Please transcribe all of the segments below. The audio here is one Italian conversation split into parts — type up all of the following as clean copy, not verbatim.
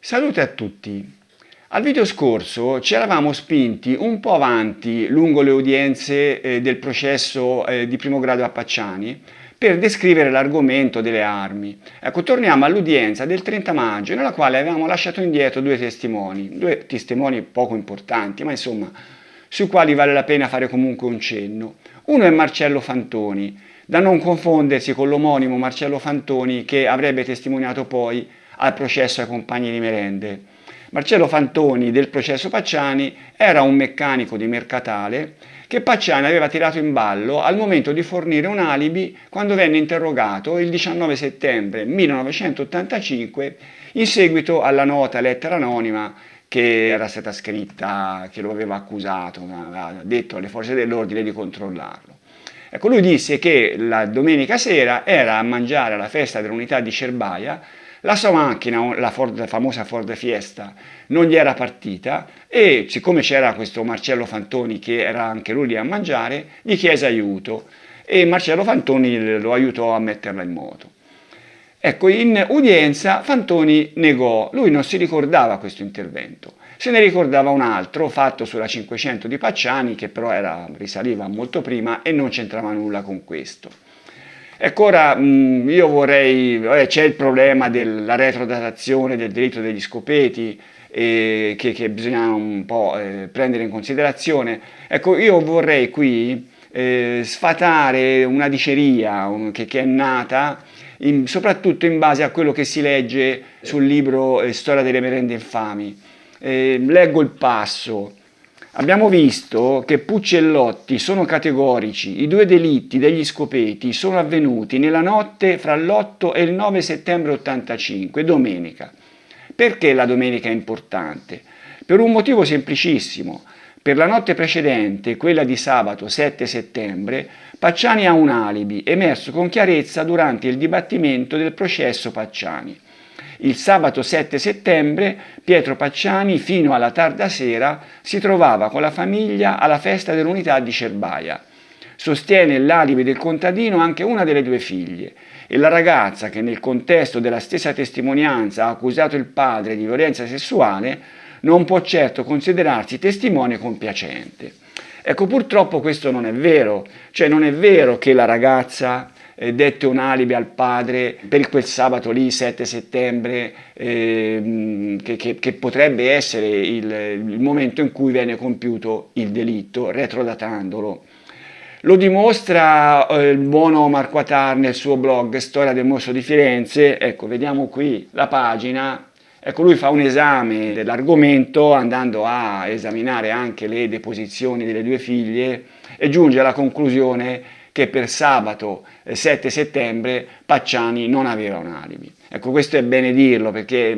Salute a tutti! Al video scorso ci eravamo spinti un po' avanti lungo le udienze del processo di primo grado a Pacciani per descrivere l'argomento delle armi. Ecco, torniamo all'udienza del 30 maggio nella quale avevamo lasciato indietro due testimoni poco importanti, ma insomma sui quali vale la pena fare comunque un cenno. Uno è Marcello Fantoni, da non confondersi con l'omonimo Marcello Fantoni che avrebbe testimoniato poi al processo ai compagni di merende. Marcello Fantoni del processo Pacciani era un meccanico di Mercatale che Pacciani aveva tirato in ballo al momento di fornire un alibi quando venne interrogato il 19 settembre 1985 in seguito alla nota lettera anonima che era stata scritta, che lo aveva accusato, aveva detto alle forze dell'ordine di controllarlo. Ecco, lui disse che la domenica sera era a mangiare alla festa dell'unità di Cerbaia. La sua macchina, la famosa Ford Fiesta, non gli era partita e siccome c'era questo Marcello Fantoni che era anche lui lì a mangiare, gli chiese aiuto e Marcello Fantoni lo aiutò a metterla in moto. Ecco, in udienza Fantoni negò, lui non si ricordava questo intervento, se ne ricordava un altro fatto sulla 500 di Pacciani che però risaliva molto prima e non c'entrava nulla con questo. Ecco, ora io vorrei, c'è il problema della retrodatazione del diritto degli scopeti che bisogna un po' prendere in considerazione. Ecco, io vorrei qui sfatare una diceria che è nata soprattutto in base a quello che si legge sul libro Storia delle merende infami. Leggo il passo. Abbiamo visto che Puccellotti sono categorici, i due delitti degli scopeti sono avvenuti nella notte fra l'8 e il 9 settembre 85, domenica. Perché la domenica è importante? Per un motivo semplicissimo. Per la notte precedente, quella di sabato 7 settembre, Pacciani ha un alibi emerso con chiarezza durante il dibattimento del processo Pacciani. Il sabato 7 settembre Pietro Pacciani fino alla tarda sera si trovava con la famiglia alla festa dell'unità di Cerbaia. Sostiene l'alibi del contadino anche una delle due figlie e la ragazza che nel contesto della stessa testimonianza ha accusato il padre di violenza sessuale non può certo considerarsi testimone compiacente. Ecco, purtroppo questo non è vero, cioè non è vero che la ragazza dette un alibi al padre per quel sabato lì, 7 settembre, che potrebbe essere il momento in cui viene compiuto il delitto, retrodatandolo. Lo dimostra il buon Omar Quatar nel suo blog Storia del Mostro di Firenze. Ecco, vediamo qui la pagina. Ecco, lui fa un esame dell'argomento andando a esaminare anche le deposizioni delle due figlie e giunge alla conclusione che per sabato 7 settembre Pacciani non aveva un alibi. Ecco, questo è bene dirlo perché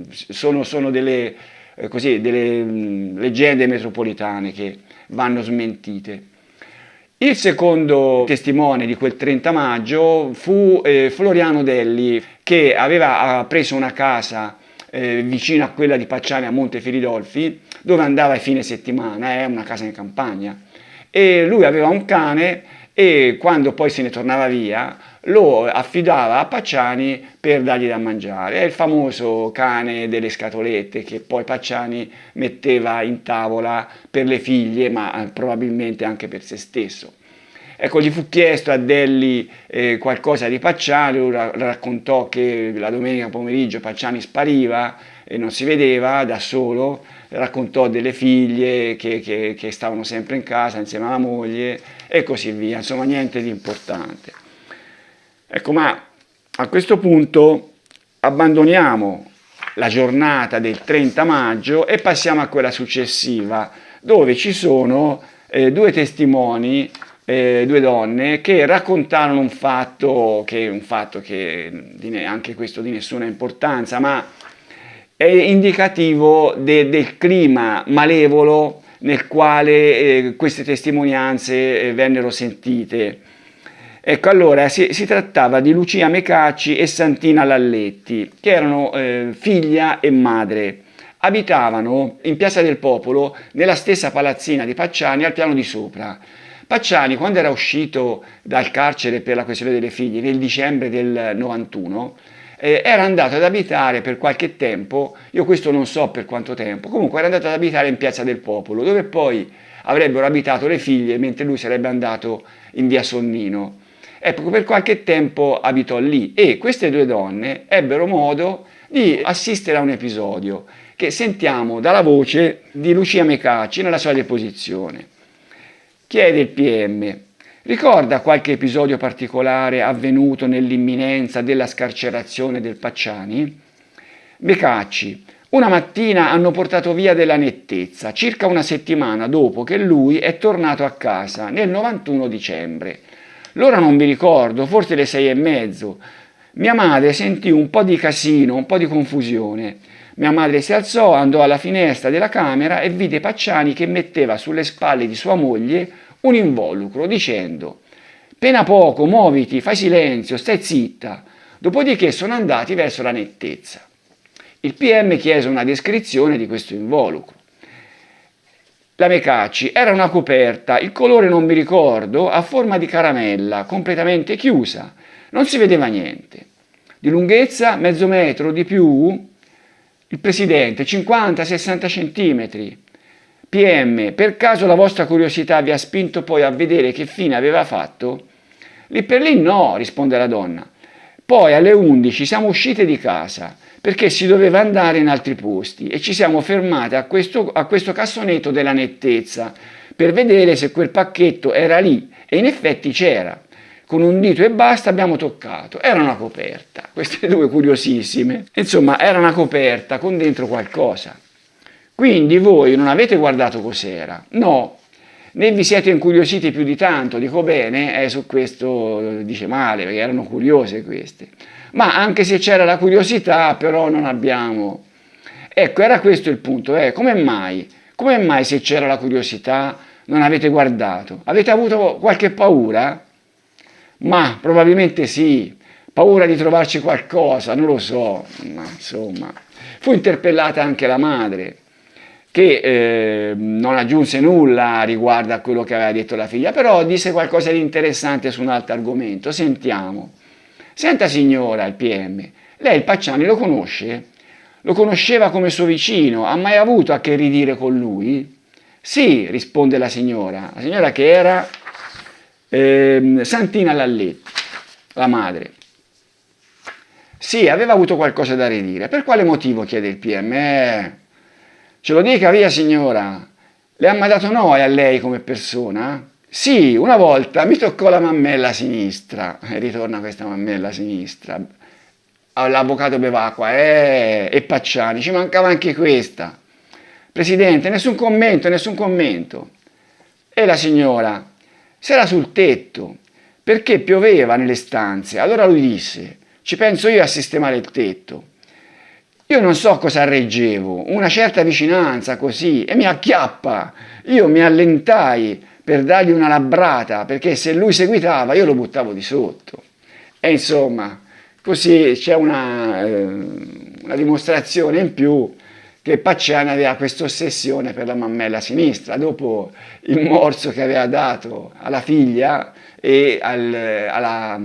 sono delle leggende metropolitane che vanno smentite. Il secondo testimone di quel 30 maggio fu Floriano Delli, che aveva preso una casa vicino a quella di Pacciani a Monte Firidolfi, dove andava a fine settimana, è una casa in campagna, e lui aveva un cane e quando poi se ne tornava via lo affidava a Pacciani per dargli da mangiare. È il famoso cane delle scatolette che poi Pacciani metteva in tavola per le figlie, ma probabilmente anche per se stesso. Ecco, gli fu chiesto a Delli qualcosa di Pacciani, lui raccontò che la domenica pomeriggio Pacciani spariva e non si vedeva da solo, raccontò delle figlie che stavano sempre in casa insieme alla moglie e così via, insomma niente di importante. Ecco, ma a questo punto abbandoniamo la giornata del 30 maggio e passiamo a quella successiva, dove ci sono due testimoni, due donne che raccontarono un fatto che anche questo di nessuna importanza, ma è indicativo del clima malevolo nel quale queste testimonianze vennero sentite. Ecco, allora si trattava di Lucia Mecacci e Santina Lalletti, che erano figlia e madre. Abitavano in Piazza del Popolo, nella stessa palazzina di Pacciani, al piano di sopra. Pacciani, quando era uscito dal carcere per la questione delle figlie, nel dicembre del 91, era andato ad abitare per qualche tempo, io questo non so per quanto tempo, comunque era andato ad abitare in Piazza del Popolo, dove poi avrebbero abitato le figlie, mentre lui sarebbe andato in via Sonnino. Ecco, per qualche tempo abitò lì e queste due donne ebbero modo di assistere a un episodio che sentiamo dalla voce di Lucia Mecacci nella sua deposizione. Chiede il PM: ricorda qualche episodio particolare avvenuto nell'imminenza della scarcerazione del Pacciani? Mecacci: una mattina hanno portato via della nettezza, circa una settimana dopo che lui è tornato a casa, nel 91 dicembre. L'ora non mi ricordo, forse le 6:30. Mia madre sentì un po' di casino, un po' di confusione. Mia madre si alzò, andò alla finestra della camera e vide Pacciani che metteva sulle spalle di sua moglie un involucro, dicendo: «Pena poco, muoviti, fai silenzio, stai zitta». Dopodiché sono andati verso la nettezza. Il PM chiese una descrizione di questo involucro. La Mecacci: era una coperta, il colore non mi ricordo, a forma di caramella, completamente chiusa, non si vedeva niente. Di lunghezza mezzo metro, di più? Il presidente: 50-60 centimetri. PM: per caso la vostra curiosità vi ha spinto poi a vedere che fine aveva fatto? Lì per lì no, risponde la donna. Poi alle 11 siamo uscite di casa perché si doveva andare in altri posti e ci siamo fermate a questo cassonetto della nettezza per vedere se quel pacchetto era lì e in effetti c'era. Con un dito e basta abbiamo toccato, era una coperta, queste due curiosissime, insomma era una coperta con dentro qualcosa. Quindi voi non avete guardato cos'era? No, né vi siete incuriositi più di tanto, dico bene, su questo dice male, perché erano curiose queste. Ma anche se c'era la curiosità, però non abbiamo... Ecco, era questo il punto, come mai? Come mai se c'era la curiosità non avete guardato? Avete avuto qualche paura? Ma probabilmente sì, paura di trovarci qualcosa, non lo so, ma insomma. Fu interpellata anche la madre, che non aggiunse nulla riguardo a quello che aveva detto la figlia, però disse qualcosa di interessante su un altro argomento. Sentiamo. Senta signora, il PM, lei il Pacciani lo conosce? Lo conosceva come suo vicino? Ha mai avuto a che ridire con lui? Sì, risponde la signora che era Santina Lalletti, la madre. Sì, aveva avuto qualcosa da ridire. Per quale motivo, chiede il PM? Ce lo dica via signora, le ha mai dato noia a lei come persona? Sì, una volta mi toccò la mammella sinistra, e ritorna questa mammella sinistra, l'avvocato Bevacqua, e Pacciani, ci mancava anche questa. Presidente, nessun commento, nessun commento. E la signora, s'era sul tetto, perché pioveva nelle stanze, allora lui disse, ci penso io a sistemare il tetto. Io non so cosa reggevo, una certa vicinanza così, e mi acchiappa. Io mi allentai per dargli una labbrata, perché se lui seguitava io lo buttavo di sotto. E insomma, così c'è una dimostrazione in più che Pacciani aveva questa ossessione per la mammella sinistra, dopo il morso che aveva dato alla figlia e all'ha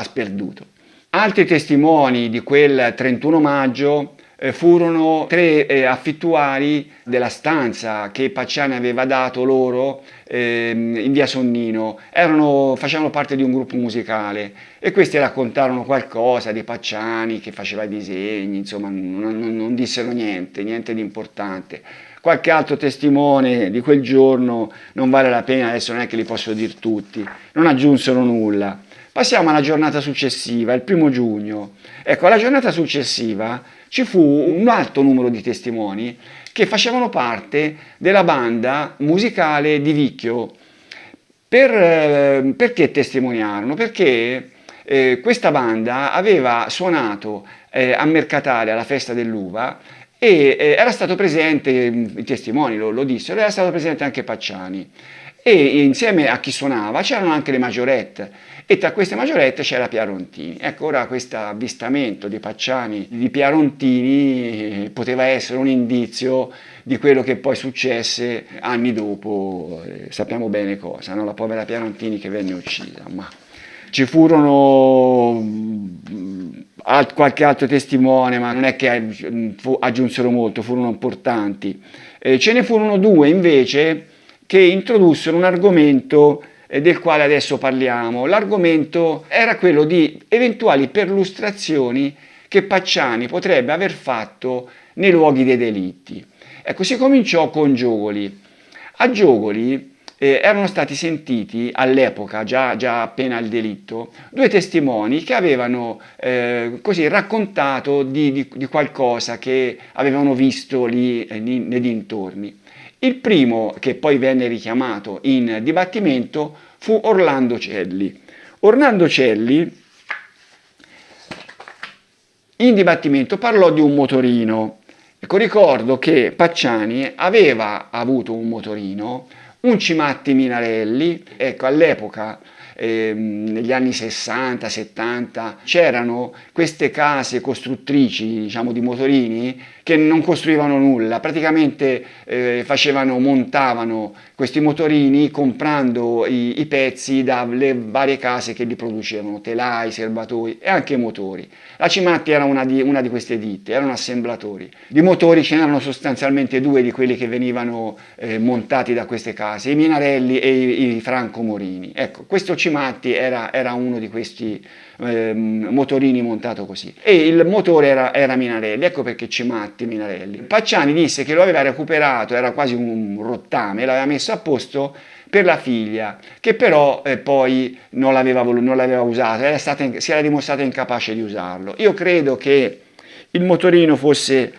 sperduto. Altri testimoni di quel 31 maggio furono tre affittuari della stanza che Pacciani aveva dato loro in via Sonnino. Facevano parte di un gruppo musicale e questi raccontarono qualcosa di Pacciani che faceva i disegni, insomma non dissero niente di importante. Qualche altro testimone di quel giorno, non vale la pena, adesso non è che li posso dire tutti, non aggiunsero nulla. Passiamo alla giornata successiva, il 1° giugno. Ecco, alla giornata successiva ci fu un alto numero di testimoni che facevano parte della banda musicale di Vicchio. Perché testimoniarono? Perché questa banda aveva suonato a Mercatale alla festa dell'uva e era stato presente, i testimoni lo dissero, era stato presente anche Pacciani. E insieme a chi suonava c'erano anche le maggiorette e tra queste maggiorette c'era Piarontini. Ecco, ora questo avvistamento di Pacciani di Piarontini poteva essere un indizio di quello che poi successe anni dopo, sappiamo bene cosa, no? La povera Piarontini che venne uccisa. Ma ci furono qualche altro testimone, ma non è che aggiunsero molto, furono importanti. Ce ne furono due invece che introdussero un argomento del quale adesso parliamo. L'argomento era quello di eventuali perlustrazioni che Pacciani potrebbe aver fatto nei luoghi dei delitti. Ecco, si cominciò con Giogoli. A Giogoli erano stati sentiti all'epoca, già appena il delitto, due testimoni che avevano così raccontato di qualcosa che avevano visto lì nei dintorni. Il primo, che poi venne richiamato in dibattimento, fu Orlando Celli. Orlando Celli in dibattimento parlò di un motorino. Ecco, ricordo che Pacciani aveva avuto un motorino, un Cimatti Minarelli. Ecco, all'epoca, negli anni 60-70, c'erano queste case costruttrici, diciamo, di motorini che non costruivano nulla, praticamente montavano questi motorini comprando i pezzi dalle varie case che li producevano, telai, serbatoi e anche motori. La Cimatti era una di queste ditte, erano assemblatori. Di motori ce n'erano sostanzialmente due di quelli che venivano montati da queste case, i Minarelli e i Franco Morini. Ecco, questo Cimatti era uno di questi motorini montato così, e il motore era Minarelli. Ecco perché Cimatti Minarelli. Pacciani disse che lo aveva recuperato, era quasi un rottame, l'aveva messo a posto per la figlia, che però poi non l'aveva usato, si era dimostrata incapace di usarlo. Io credo che il motorino fosse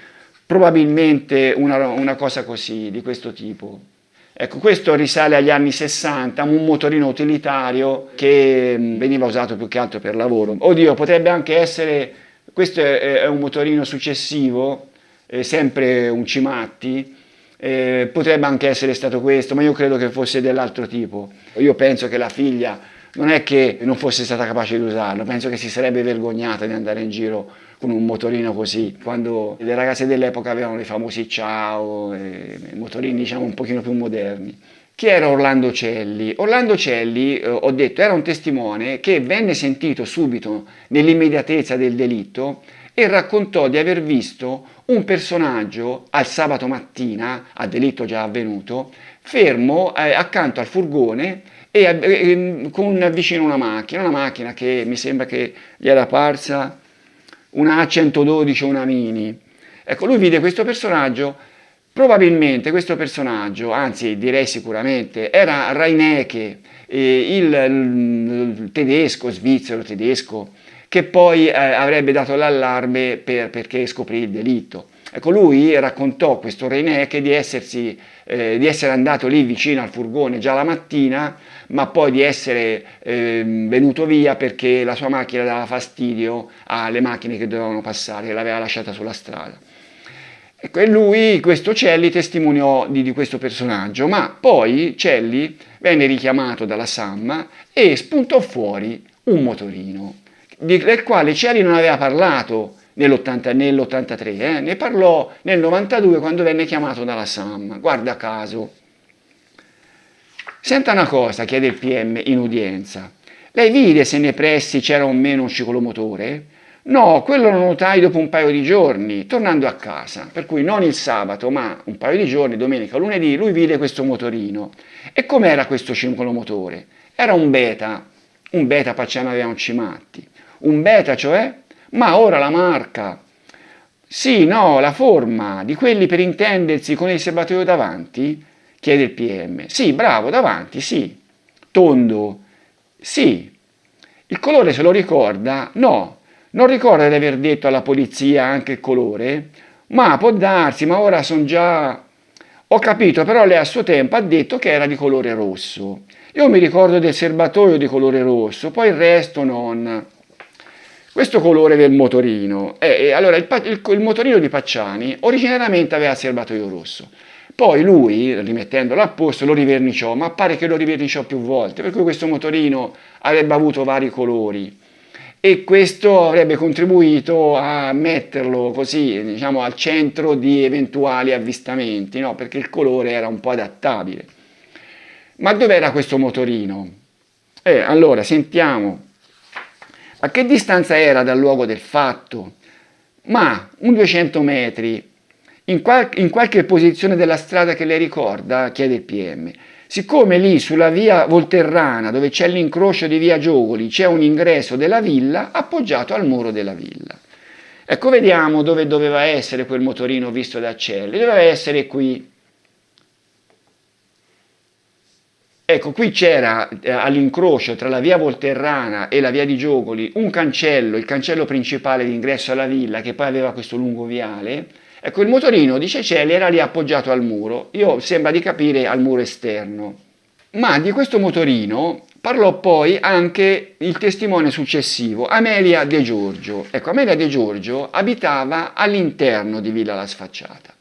probabilmente una cosa così, di questo tipo. Ecco, questo risale agli anni 60, un motorino utilitario che veniva usato più che altro per lavoro. Oddio, potrebbe anche essere, questo è un motorino successivo, sempre un Cimatti, potrebbe anche essere stato questo, ma io credo che fosse dell'altro tipo. Io penso che la figlia non è che non fosse stata capace di usarlo, penso che si sarebbe vergognata di andare in giro con un motorino così, quando le ragazze dell'epoca avevano i famosi Ciao, motorini diciamo un pochino più moderni. Chi era Orlando Celli? Orlando Celli, ho detto, era un testimone che venne sentito subito nell'immediatezza del delitto e raccontò di aver visto un personaggio al sabato mattina, a delitto già avvenuto, fermo accanto al furgone e con vicino una macchina che mi sembra che gli era parsa una A112 o una Mini. Ecco, lui vide questo personaggio, probabilmente questo personaggio, anzi direi sicuramente, era Reinecke, il tedesco, svizzero tedesco, che poi avrebbe dato l'allarme perché scoprì il delitto. Ecco, lui raccontò, questo Reinecke, di essere andato lì vicino al furgone già la mattina, ma poi di essere venuto via perché la sua macchina dava fastidio alle macchine che dovevano passare, l'aveva lasciata sulla strada. Ecco, e lui, questo Celli, testimoniò di questo personaggio, ma poi Celli venne richiamato dalla SAM e spuntò fuori un motorino, del quale Celli non aveva parlato nell'83, ne parlò nel 92 quando venne chiamato dalla SAM, guarda caso. Senta una cosa, chiede il PM in udienza, lei vide se nei pressi c'era o meno un ciclomotore? No, quello lo notai dopo un paio di giorni, tornando a casa, per cui non il sabato, ma un paio di giorni, domenica, lunedì, lui vide questo motorino. E com'era questo ciclomotore? Era un Beta Pacciano aveva un Cimatti. Un Beta, cioè? Ma ora la marca. Sì, no, la forma, di quelli per intendersi con il serbatoio davanti? Chiede il PM. Sì, bravo, davanti, sì. Tondo. Sì. Il colore se lo ricorda? No. Non ricorda di aver detto alla polizia anche il colore? Ma può darsi, ma ora sono già... Ho capito, però lei a suo tempo ha detto che era di colore rosso. Io mi ricordo del serbatoio di colore rosso, poi il resto non... Questo colore del motorino, allora il motorino di Pacciani originariamente aveva il serbatoio rosso, poi lui, rimettendolo a posto, lo riverniciò, ma pare che lo riverniciò più volte, per cui questo motorino avrebbe avuto vari colori e questo avrebbe contribuito a metterlo così, diciamo, al centro di eventuali avvistamenti, no? Perché il colore era un po' adattabile. Ma dov'era questo motorino? Allora, sentiamo. A che distanza era dal luogo del fatto? Ma un 200 metri, in qualche posizione della strada che lei ricorda? Chiede il PM. Siccome lì sulla via Volterrana, dove c'è l'incrocio di via Giogoli, c'è un ingresso della villa appoggiato al muro della villa. Ecco, vediamo dove doveva essere quel motorino visto da Celli. Doveva essere qui. Ecco, qui c'era all'incrocio tra la via Volterrana e la via di Giogoli un cancello, il cancello principale di ingresso alla villa, che poi aveva questo lungo viale. Ecco, il motorino, dice Celli, era lì appoggiato al muro. Io sembra di capire al muro esterno. Ma di questo motorino parlò poi anche il testimone successivo, Amelia De Giorgio. Ecco, Amelia De Giorgio abitava all'interno di Villa La Sfacciata.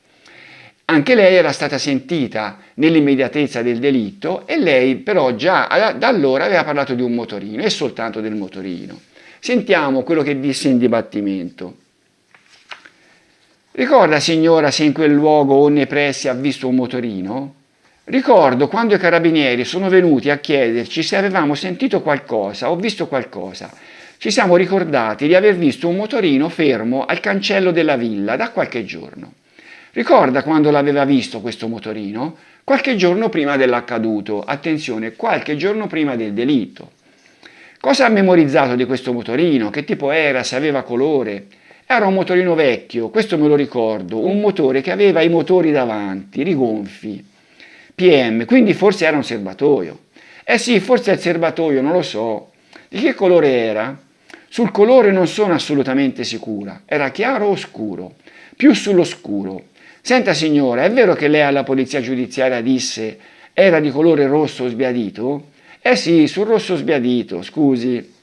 Anche lei era stata sentita nell'immediatezza del delitto e lei però già da allora aveva parlato di un motorino e soltanto del motorino. Sentiamo quello che disse in dibattimento. Ricorda, signora, se in quel luogo o nei pressi ha visto un motorino? Ricordo quando i carabinieri sono venuti a chiederci se avevamo sentito qualcosa o visto qualcosa. Ci siamo ricordati di aver visto un motorino fermo al cancello della villa da qualche giorno. Ricorda quando l'aveva visto questo motorino? Qualche giorno prima dell'accaduto, attenzione, qualche giorno prima del delitto. Cosa ha memorizzato di questo motorino? Che tipo era? Se aveva colore? Era un motorino vecchio, questo me lo ricordo, un motore che aveva i motori davanti, rigonfi. PM, quindi forse era un serbatoio. Eh sì, forse è il serbatoio, non lo so. Di che colore era? Sul colore non sono assolutamente sicura. Era chiaro o scuro? Più sullo scuro. Senta signora, è vero che lei alla polizia giudiziaria disse era di colore rosso sbiadito? Eh sì, sul rosso sbiadito, scusi.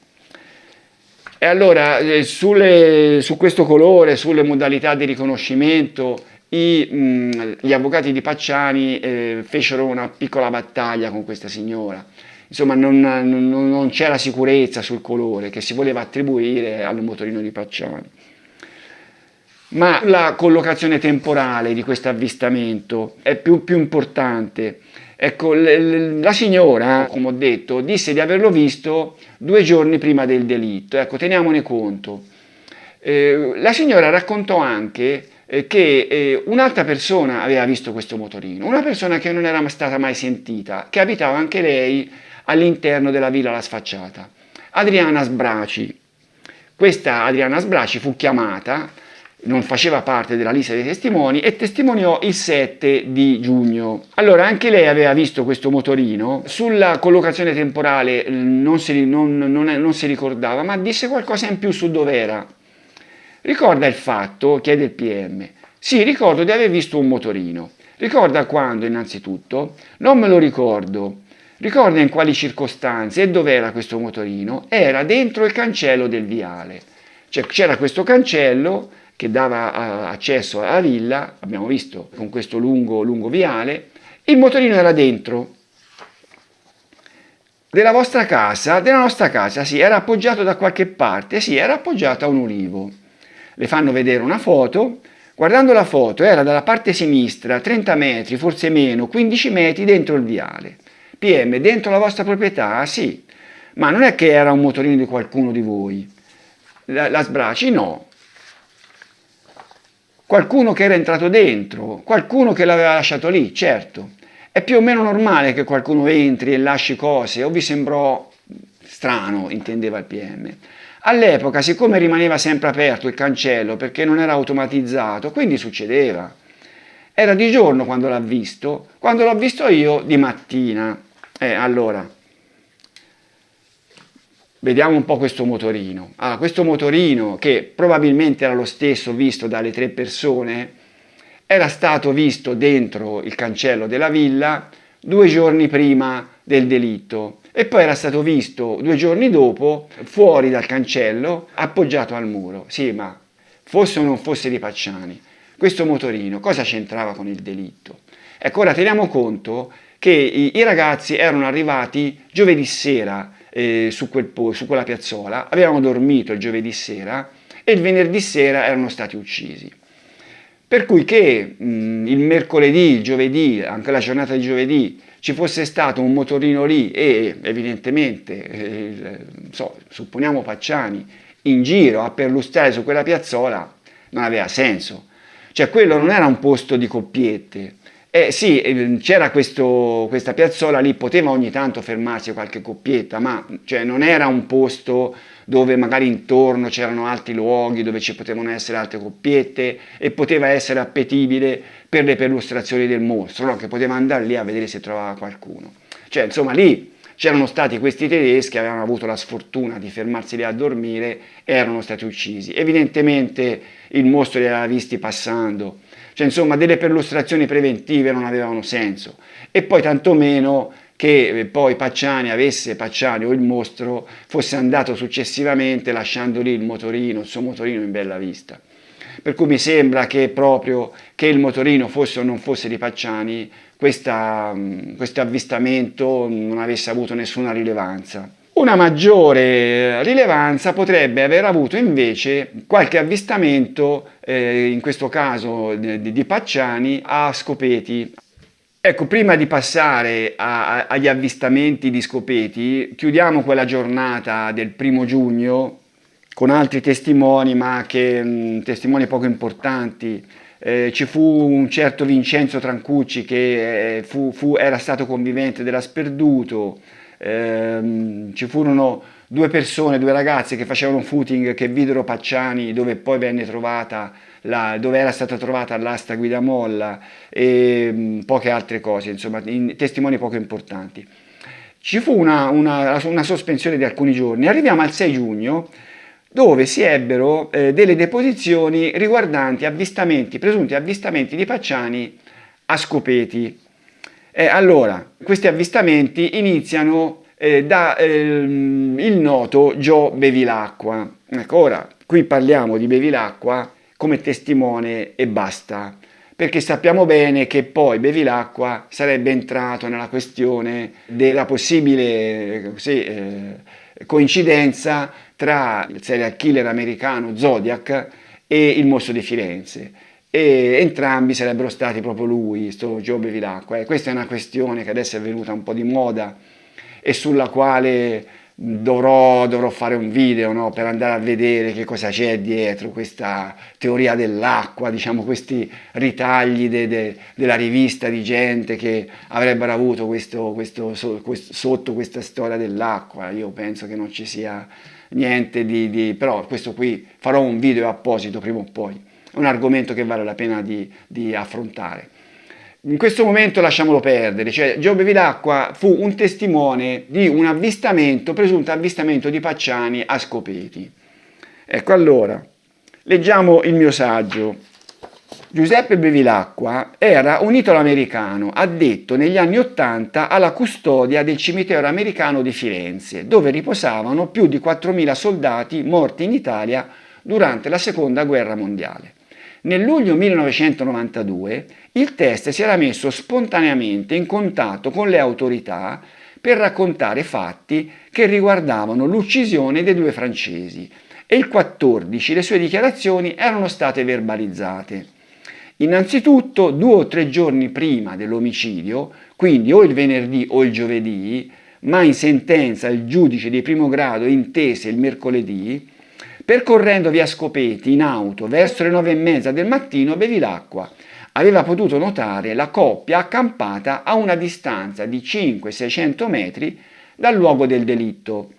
E allora su questo colore, sulle modalità di riconoscimento, gli avvocati di Pacciani fecero una piccola battaglia con questa signora. Insomma, non c'era sicurezza sul colore che si voleva attribuire al motorino di Pacciani. Ma la collocazione temporale di questo avvistamento è più importante. Ecco, la signora, come ho detto, disse di averlo visto 2 giorni prima del delitto. Ecco, teniamone conto. La signora raccontò anche che un'altra persona aveva visto questo motorino, una persona che non era stata mai sentita, che abitava anche lei all'interno della Villa La Sfacciata, Adriana Sbraci. Questa Adriana Sbraci fu chiamata, non faceva parte della lista dei testimoni e testimoniò il 7 di giugno. Allora anche lei aveva visto questo motorino, sulla collocazione temporale non si ricordava, ma disse qualcosa in più su dov'era. Ricorda il fatto? Chiede il PM. Sì, ricordo di aver visto un motorino. Ricorda quando, innanzitutto? Non me lo ricordo. Ricorda in quali circostanze e dov'era questo motorino? Era dentro il cancello del viale. Cioè c'era questo cancello che dava accesso alla villa, abbiamo visto con questo lungo viale, il motorino era dentro. Della vostra casa? Della nostra casa, sì, era appoggiato da qualche parte, sì, era appoggiato a un ulivo. Le fanno vedere una foto, guardando la foto era dalla parte sinistra, 30 metri, forse meno, 15 metri dentro il viale. PM, dentro la vostra proprietà? Sì, ma non è che era un motorino di qualcuno di voi. La Sbraci no. Qualcuno che era entrato dentro, qualcuno che l'aveva lasciato lì, certo. È più o meno normale che qualcuno entri e lasci cose, o vi sembrò strano, intendeva il PM. All'epoca, siccome rimaneva sempre aperto il cancello perché non era automatizzato, quindi succedeva. Era di giorno quando l'ho visto io di mattina. Allora, vediamo un po' questo motorino. Questo motorino, che probabilmente era lo stesso visto dalle 3 persone, era stato visto dentro il cancello della villa 2 giorni prima del delitto e poi era stato visto 2 giorni dopo fuori dal cancello appoggiato al muro. Sì, ma fosse o non fosse di Pacciani, questo motorino cosa c'entrava con il delitto? Ecco, ora teniamo conto che i ragazzi erano arrivati giovedì sera su quella piazzola, avevano dormito il giovedì sera e il venerdì sera erano stati uccisi. Per cui che il mercoledì, il giovedì, anche la giornata di giovedì, ci fosse stato un motorino lì e evidentemente, supponiamo Pacciani, in giro a perlustrare su quella piazzola, non aveva senso. Cioè quello non era un posto di coppiette. Sì, c'era questa piazzola lì, poteva ogni tanto fermarsi qualche coppietta, ma cioè, non era un posto dove magari intorno c'erano altri luoghi dove ci potevano essere altre coppiette e poteva essere appetibile per le perlustrazioni del mostro, no? Che poteva andare lì a vedere se trovava qualcuno. Cioè, insomma, lì c'erano stati questi tedeschi, avevano avuto la sfortuna di fermarsi lì a dormire e erano stati uccisi. Evidentemente il mostro li aveva visti passando. Cioè, insomma, delle perlustrazioni preventive non avevano senso. E poi tantomeno che poi Pacciani o il mostro, fosse andato successivamente lasciando lì il suo motorino in bella vista. Per cui mi sembra che proprio che il motorino fosse o non fosse di Pacciani, questo avvistamento non avesse avuto nessuna rilevanza. Una maggiore rilevanza potrebbe aver avuto invece qualche avvistamento, in questo caso di Pacciani, a Scopeti. Ecco, prima di passare agli avvistamenti di Scopeti, chiudiamo quella giornata del 1° giugno con altri testimoni, ma che testimoni poco importanti. Ci fu un certo Vincenzo Trancucci che era stato convivente della Sperduto. Ci furono due ragazze che facevano footing, che videro Pacciani dove poi venne trovata dove era stata trovata l'asta guidamolla e poche altre cose, insomma, testimoni poco importanti. Ci fu una sospensione di alcuni giorni. Arriviamo al 6 giugno, dove si ebbero delle deposizioni riguardanti presunti avvistamenti di Pacciani a Scopeti. Allora, questi avvistamenti iniziano da il noto Gio Bevilacqua. Ecco, ora, qui parliamo di Bevilacqua come testimone e basta, perché sappiamo bene che poi Bevilacqua sarebbe entrato nella questione della possibile coincidenza tra il serial killer americano Zodiac e il mostro di Firenze. E entrambi sarebbero stati proprio lui, sto Gio Bevilacqua. Questa è una questione che adesso è venuta un po' di moda e sulla quale dovrò fare un video, no? Per andare a vedere che cosa c'è dietro questa teoria dell'acqua, diciamo questi ritagli della rivista di gente che avrebbero avuto sotto questa storia dell'acqua. Io penso che non ci sia niente però questo qui farò un video apposito prima o poi, è un argomento che vale la pena di affrontare. In questo momento lasciamolo perdere, cioè Gio Bevilacqua fu un testimone di un presunto avvistamento di Pacciani a Scopeti. Ecco, allora, leggiamo il mio saggio. Giuseppe Bevilacqua era un italo-americano addetto negli anni '80 alla custodia del cimitero americano di Firenze, dove riposavano più di 4.000 soldati morti in Italia durante la Seconda Guerra Mondiale. Nel luglio 1992 il test si era messo spontaneamente in contatto con le autorità per raccontare fatti che riguardavano l'uccisione dei due francesi e il 14 le sue dichiarazioni erano state verbalizzate. Innanzitutto, 2 o 3 giorni prima dell'omicidio, quindi o il venerdì o il giovedì, ma in sentenza il giudice di primo grado intese il mercoledì, percorrendo via Scopeti in auto verso le 9:30 del mattino, Bevilacqua aveva potuto notare la coppia accampata a una distanza di 500-600 metri dal luogo del delitto.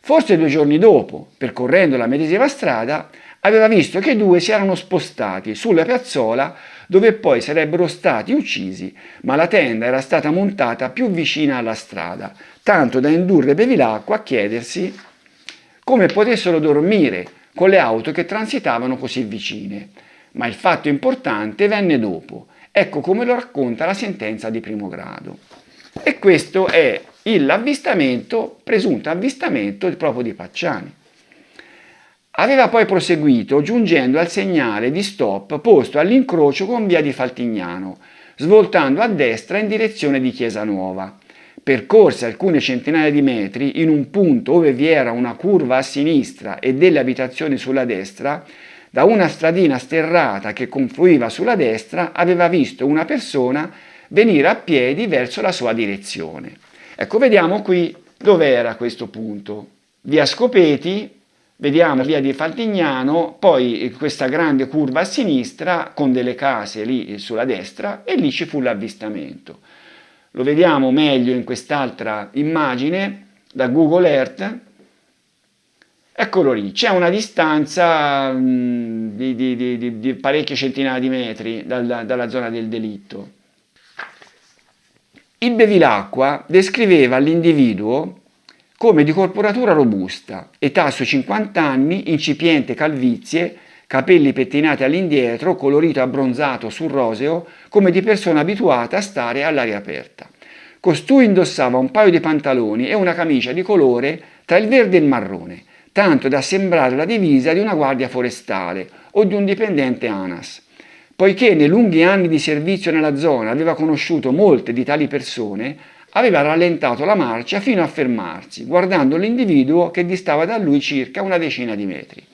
Forse 2 giorni dopo, percorrendo la medesima strada, aveva visto che i due si erano spostati sulla piazzola dove poi sarebbero stati uccisi, ma la tenda era stata montata più vicina alla strada, tanto da indurre Bevilacqua a chiedersi come potessero dormire con le auto che transitavano così vicine. Ma il fatto importante venne dopo. Ecco come lo racconta la sentenza di primo grado. E questo è presunto avvistamento proprio di Pacciani. Aveva poi proseguito giungendo al segnale di stop posto all'incrocio con via di Faltignano, svoltando a destra in direzione di Chiesa Nuova. Percorse alcune centinaia di metri in un punto dove vi era una curva a sinistra e delle abitazioni sulla destra, Da una stradina sterrata che confluiva sulla destra aveva visto una persona venire a piedi verso la sua direzione. Ecco, vediamo qui dove era questo punto. Via Scopeti, vediamo via di Faltignano, poi questa grande curva a sinistra con delle case lì sulla destra e lì ci fu l'avvistamento. Lo vediamo meglio in quest'altra immagine da Google Earth. Eccolo lì, c'è una distanza di parecchie centinaia di metri dalla zona del delitto. Il Bevilacqua descriveva l'individuo come di corporatura robusta, età sui 50 anni, incipiente calvizie, capelli pettinati all'indietro, colorito abbronzato sul roseo, come di persona abituata a stare all'aria aperta. Costui indossava un paio di pantaloni e una camicia di colore tra il verde e il marrone, tanto da sembrare la divisa di una guardia forestale o di un dipendente ANAS. Poiché nei lunghi anni di servizio nella zona aveva conosciuto molte di tali persone, aveva rallentato la marcia fino a fermarsi, guardando l'individuo che distava da lui circa una decina di metri.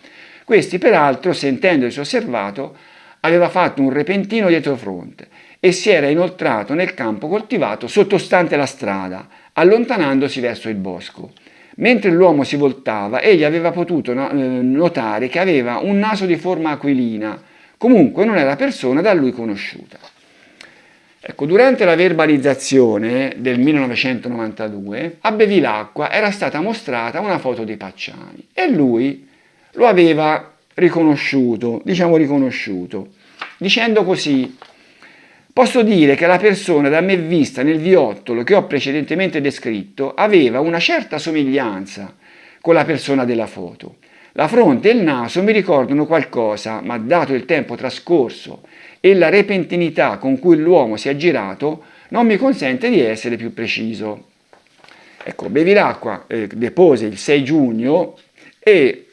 Questi, peraltro, sentendosi osservato, aveva fatto un repentino dietrofront e si era inoltrato nel campo coltivato sottostante la strada, allontanandosi verso il bosco. Mentre l'uomo si voltava, egli aveva potuto notare che aveva un naso di forma aquilina, comunque non era persona da lui conosciuta. Ecco, durante la verbalizzazione del 1992 a Bevilacqua era stata mostrata una foto di Pacciani e lui lo aveva riconosciuto, dicendo così: posso dire che la persona da me vista nel viottolo che ho precedentemente descritto aveva una certa somiglianza con la persona della foto. La fronte e il naso mi ricordano qualcosa, ma dato il tempo trascorso e la repentinità con cui l'uomo si è girato, non mi consente di essere più preciso. Ecco, Bevilacqua depose il 6 giugno e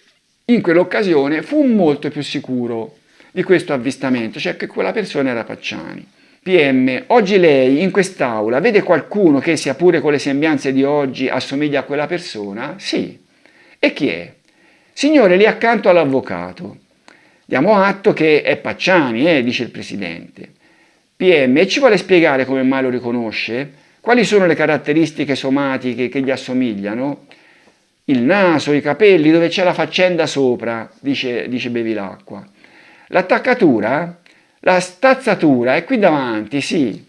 in quell'occasione fu molto più sicuro di questo avvistamento, cioè che quella persona era Pacciani. PM, oggi lei in quest'aula vede qualcuno che, sia pure con le sembianze di oggi, assomiglia a quella persona? Sì. E chi è? Signore, lì accanto all'avvocato. Diamo atto che è Pacciani, dice il presidente. PM, e ci vuole spiegare come mai lo riconosce? Quali sono le caratteristiche somatiche che gli assomigliano? Il naso, i capelli, dove c'è la faccenda sopra, dice Bevilacqua. L'attaccatura? La stazzatura è qui davanti, sì.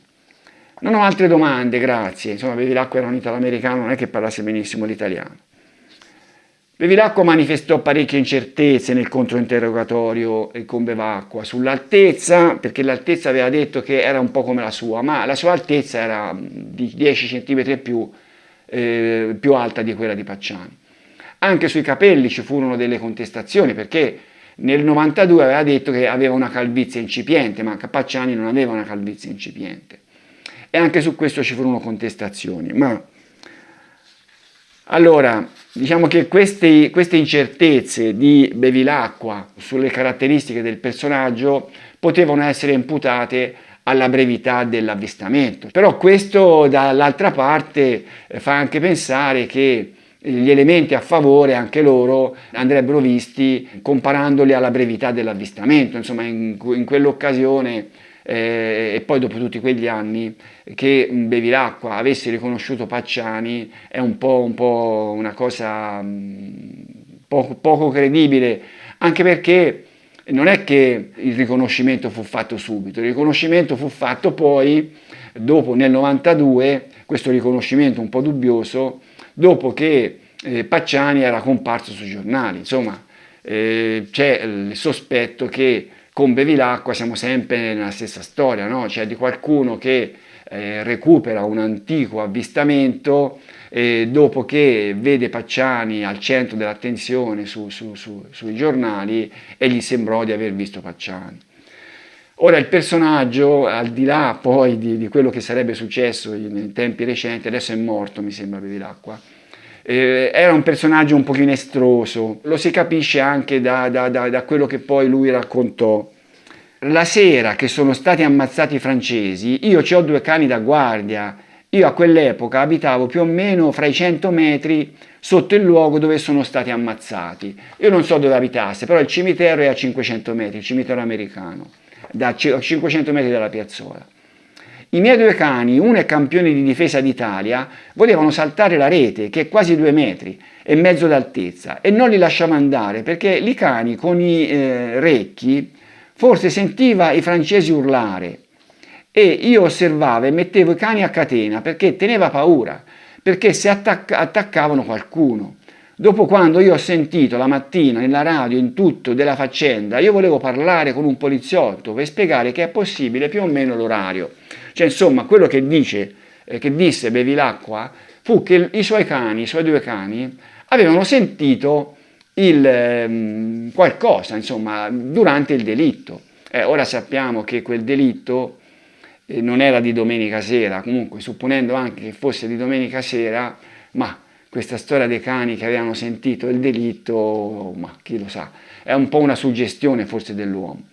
Non ho altre domande, grazie. Insomma, Bevilacqua era un italo-americano, non è che parlasse benissimo l'italiano. Bevilacqua manifestò parecchie incertezze nel controinterrogatorio con Bevacqua sull'altezza, perché l'altezza aveva detto che era un po' come la sua, ma la sua altezza era di 10 cm più alta di quella di Pacciani. Anche sui capelli ci furono delle contestazioni, perché nel 92 aveva detto che aveva una calvizie incipiente, ma Pacciani non aveva una calvizie incipiente. E anche su questo ci furono contestazioni. Allora, diciamo che queste incertezze di Bevilacqua sulle caratteristiche del personaggio potevano essere imputate alla brevità dell'avvistamento. Però questo dall'altra parte fa anche pensare che gli elementi a favore anche loro andrebbero visti comparandoli alla brevità dell'avvistamento. Insomma, in quell'occasione e poi dopo tutti quegli anni che Bevilacqua avesse riconosciuto Pacciani è un po' una cosa poco credibile, anche perché non è che il riconoscimento fu fatto subito, il riconoscimento fu fatto poi dopo, nel 92, questo riconoscimento un po' dubbioso, dopo che Pacciani era comparso sui giornali. Insomma, c'è il sospetto che con Bevilacqua siamo sempre nella stessa storia, no? Cioè di qualcuno che recupera un antico avvistamento dopo che vede Pacciani al centro dell'attenzione sui giornali e gli sembrò di aver visto Pacciani. Ora il personaggio, al di là poi di quello che sarebbe successo in tempi recenti, adesso è morto mi sembra Bevilacqua, era un personaggio un pochino estroso, lo si capisce anche da quello che poi lui raccontò. La sera che sono stati ammazzati i francesi, io ho 2 cani da guardia, Io a quell'epoca abitavo più o meno fra i 100 metri sotto il luogo dove sono stati ammazzati. Io non so dove abitasse, però il cimitero è a 500 metri, il cimitero americano, a 500 metri dalla piazzola. I miei due cani, uno è campione di difesa d'Italia, volevano saltare la rete, che è quasi 2 metri e mezzo d'altezza, e non li lasciavo andare perché i cani con i recchi forse sentiva i francesi urlare e io osservavo e mettevo i cani a catena perché teneva paura, perché se attaccavano qualcuno. Dopo, quando io ho sentito la mattina nella radio in tutto della faccenda, io volevo parlare con un poliziotto per spiegare che è possibile più o meno l'orario. Cioè, insomma, quello che disse Bevilacqua fu che i suoi due cani, avevano sentito qualcosa, insomma, durante il delitto. Ora sappiamo che quel delitto non era di domenica sera, comunque supponendo anche che fosse di domenica sera, ma questa storia dei cani che avevano sentito il delitto, ma chi lo sa, è un po' una suggestione forse dell'uomo.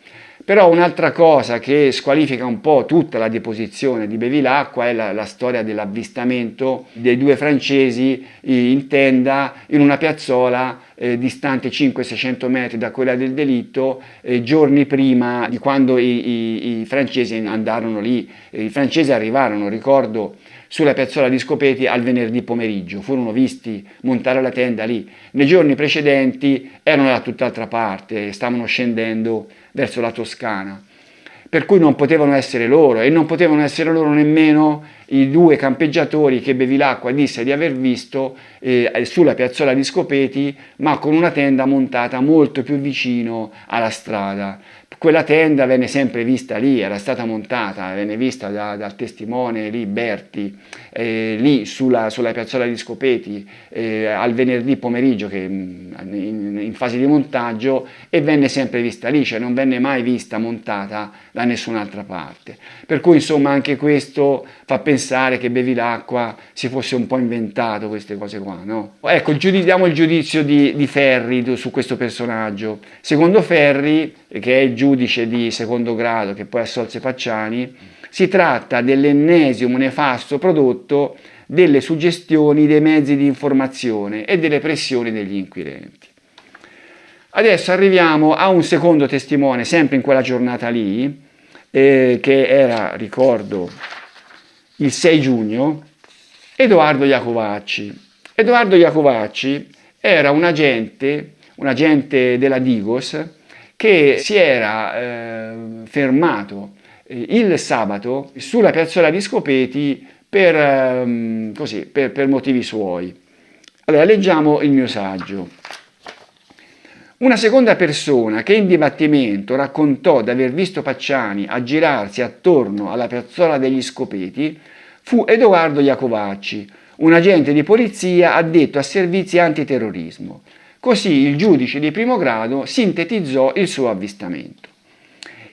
Però un'altra cosa che squalifica un po' tutta la deposizione di Bevilacqua è la storia dell'avvistamento dei due francesi in tenda in una piazzola distante 500-600 metri da quella del delitto, giorni prima di quando i francesi andarono lì. I francesi arrivarono, ricordo, sulla piazzola di Scopeti al venerdì pomeriggio, furono visti montare la tenda lì. Nei giorni precedenti erano da tutt'altra parte, stavano scendendo verso la Toscana, per cui non potevano essere loro, e non potevano essere loro nemmeno i due campeggiatori che Bevilacqua disse di aver visto sulla piazzola di Scopeti, ma con una tenda montata molto più vicino alla strada. Quella tenda venne sempre vista lì, era stata montata, venne vista dal testimone lì, Berti, lì sulla piazzola di Scopeti al venerdì pomeriggio, che in fase di montaggio, e venne sempre vista lì, cioè non venne mai vista montata da nessun'altra parte. Per cui insomma anche questo fa pensare che Bevilacqua si fosse un po' inventato queste cose qua, no? Ecco, diamo il giudizio di Ferri su questo personaggio. Secondo Ferri, che è il giudice di secondo grado che poi assolse Pacciani, si tratta dell'ennesimo nefasto prodotto delle suggestioni dei mezzi di informazione e delle pressioni degli inquirenti. Adesso arriviamo a un secondo testimone, sempre in quella giornata lì, che era, ricordo, il 6 giugno, Edoardo Iacovacci. Edoardo Iacovacci era un agente della Digos, che si era fermato il sabato sulla piazzola di Scopeti per motivi suoi. Allora, leggiamo il mio saggio. Una seconda persona che in dibattimento raccontò di aver visto Pacciani aggirarsi attorno alla piazzola degli Scopeti fu Edoardo Iacovacci, un agente di polizia addetto a servizi antiterrorismo. Così il giudice di primo grado sintetizzò il suo avvistamento.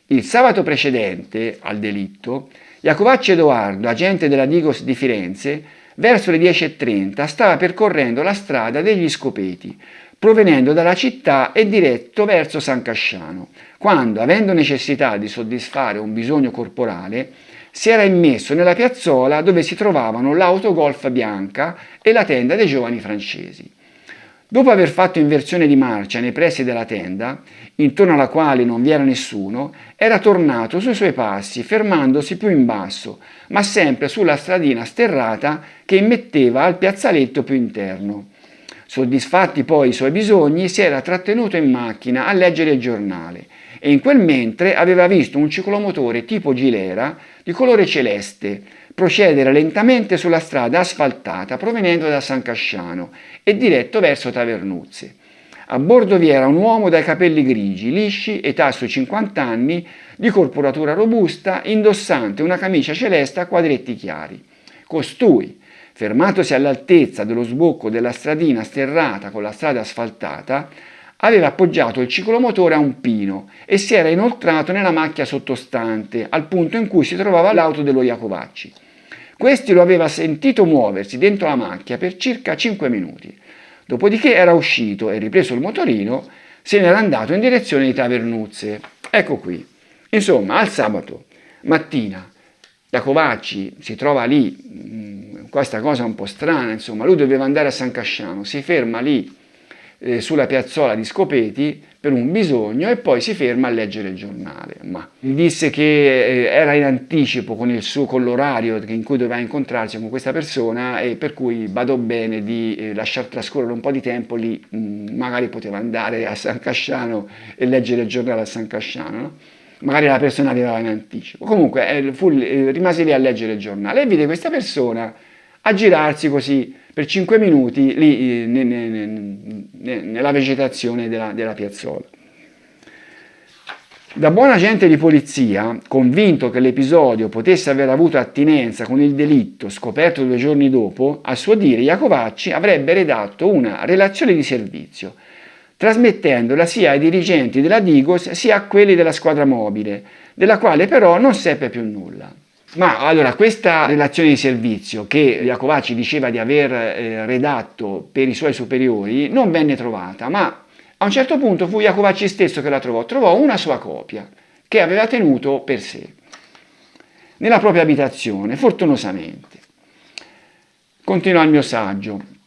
Il sabato precedente al delitto, Iacovacci Edoardo, agente della Digos di Firenze, verso le 10:30 stava percorrendo la strada degli Scopeti, provenendo dalla città e diretto verso San Casciano, quando, avendo necessità di soddisfare un bisogno corporale, si era immesso nella piazzola dove si trovavano l'auto golf bianca e la tenda dei giovani francesi. Dopo aver fatto inversione di marcia nei pressi della tenda, intorno alla quale non vi era nessuno, era tornato sui suoi passi, fermandosi più in basso, ma sempre sulla stradina sterrata che immetteva al piazzaletto più interno. Soddisfatti poi i suoi bisogni, si era trattenuto in macchina a leggere il giornale e in quel mentre aveva visto un ciclomotore tipo Gilera di colore celeste procedere lentamente sulla strada asfaltata provenendo da San Casciano e diretto verso Tavernuzze. A bordo vi era un uomo dai capelli grigi, lisci, età sui 50 anni, di corporatura robusta, indossante una camicia celeste a quadretti chiari. Costui, fermatosi all'altezza dello sbocco della stradina sterrata con la strada asfaltata, aveva appoggiato il ciclomotore a un pino e si era inoltrato nella macchia sottostante, al punto in cui si trovava l'auto dello Iacovacci. Questi lo aveva sentito muoversi dentro la macchia per circa 5 minuti. Dopodiché era uscito e, ripreso il motorino, se n'era andato in direzione di Tavernuzze. Ecco qui. Insomma, al sabato mattina Iacovacci si trova lì questa cosa un po' strana, insomma, lui doveva andare a San Casciano, si ferma lì sulla piazzola di Scopeti per un bisogno e poi si ferma a leggere il giornale. Ma gli disse che era in anticipo con l'orario in cui doveva incontrarsi con questa persona e per cui badò bene di lasciar trascorrere un po' di tempo lì, magari poteva andare a San Casciano e leggere il giornale a San Casciano, no? Magari la persona arrivava in anticipo. Comunque rimase lì a leggere il giornale e vide questa persona a girarsi così per 5 minuti lì nella vegetazione della piazzola. Da buon agente di polizia, convinto che l'episodio potesse aver avuto attinenza con il delitto scoperto 2 giorni dopo, a suo dire Iacovacci avrebbe redatto una relazione di servizio, trasmettendola sia ai dirigenti della Digos sia a quelli della squadra mobile, della quale però non seppe più nulla. Ma allora questa relazione di servizio che Iacovacci diceva di aver redatto per i suoi superiori non venne trovata, ma a un certo punto fu Iacovacci stesso che la trovò una sua copia che aveva tenuto per sé nella propria abitazione, fortunosamente. Continua il mio saggio.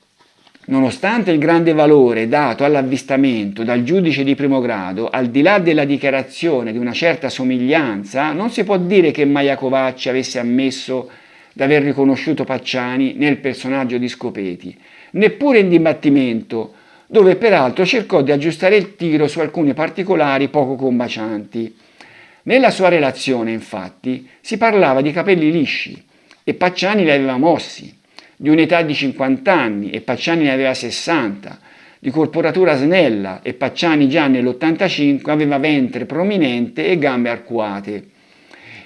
Nonostante il grande valore dato all'avvistamento dal giudice di primo grado, al di là della dichiarazione di una certa somiglianza, non si può dire che mai Iacovacci avesse ammesso d'aver riconosciuto Pacciani nel personaggio di Scopeti, neppure in dibattimento, dove peraltro cercò di aggiustare il tiro su alcuni particolari poco combacianti. Nella sua relazione, infatti, si parlava di capelli lisci e Pacciani li aveva mossi, di un'età di 50 anni e Pacciani ne aveva 60, di corporatura snella e Pacciani già nell'85 aveva ventre prominente e gambe arcuate.